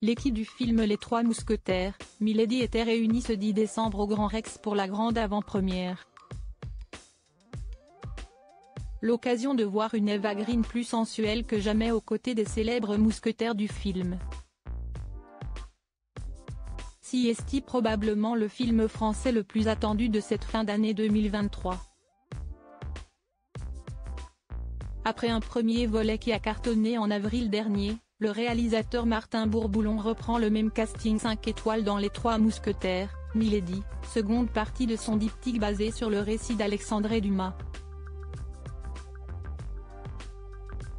L'équipe du film Les Trois Mousquetaires, Milady était réunie ce 10 décembre au Grand Rex pour la grande avant-première. L'occasion de voir une Eva Green plus sensuelle que jamais aux côtés des célèbres mousquetaires du film. Siesti probablement le film français le plus attendu de cette fin d'année 2023. Après un premier volet qui a cartonné en avril dernier, le réalisateur Martin Bourboulon reprend le même casting 5 étoiles dans Les Trois Mousquetaires, Milady, seconde partie de son diptyque basé sur le récit d'Alexandre Dumas.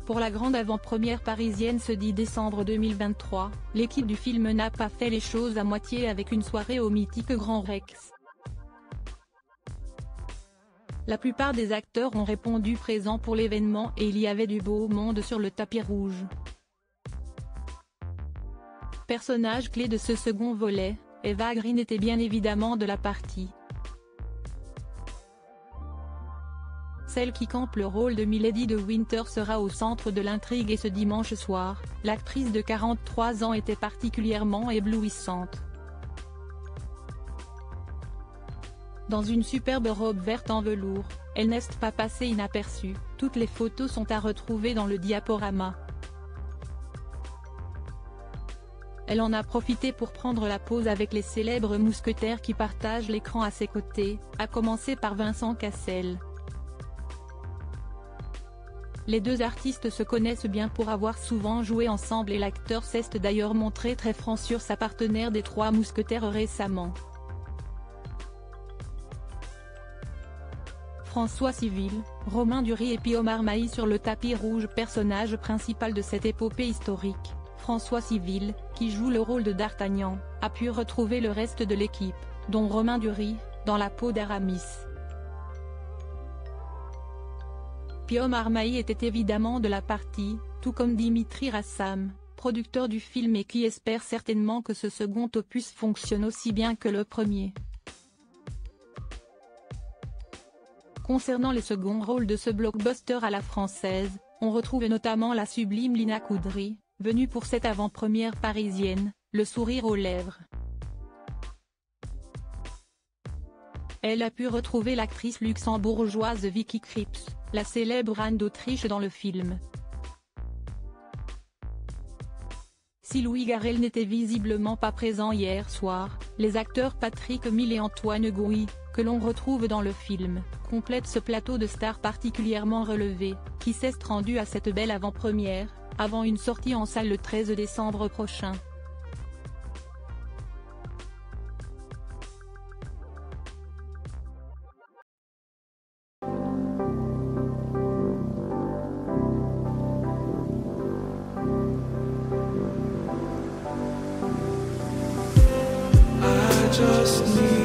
Pour la grande avant-première parisienne ce 10 décembre 2023, l'équipe du film n'a pas fait les choses à moitié avec une soirée au mythique Grand Rex. La plupart des acteurs ont répondu présents pour l'événement et il y avait du beau monde sur le tapis rouge. Personnage clé de ce second volet, Eva Green était bien évidemment de la partie. Celle qui campe le rôle de Milady de Winter sera au centre de l'intrigue et ce dimanche soir, l'actrice de 43 ans était particulièrement éblouissante. Dans une superbe robe verte en velours, elle n'est pas passée inaperçue, toutes les photos sont à retrouver dans le diaporama. Elle en a profité pour prendre la pose avec les célèbres mousquetaires qui partagent l'écran à ses côtés, à commencer par Vincent Cassel. Les deux artistes se connaissent bien pour avoir souvent joué ensemble et l'acteur s'est d'ailleurs montré très franc sur sa partenaire des Trois Mousquetaires récemment. François Civil, Romain Duris et puis Omar Maï sur le tapis rouge. Personnage principal de cette épopée historique, François Civil, qui joue le rôle de D'Artagnan, a pu retrouver le reste de l'équipe, dont Romain Duris, dans la peau d'Aramis. Puis Omar Maï était évidemment de la partie, tout comme Dimitri Rassam, producteur du film et qui espère certainement que ce second opus fonctionne aussi bien que le premier. Concernant les seconds rôles de ce blockbuster à la française, on retrouve notamment la sublime Lina Coudry, venue pour cette avant-première parisienne, le sourire aux lèvres. Elle a pu retrouver l'actrice luxembourgeoise Vicky Krieps, la célèbre Anne d'Autriche dans le film. Si Louis Garrel n'était visiblement pas présent hier soir, les acteurs Patrick Mille et Antoine Gouy, que l'on retrouve dans le film, complètent ce plateau de stars particulièrement relevé, qui s'est rendu à cette belle avant-première, avant une sortie en salle le 13 décembre prochain. Just need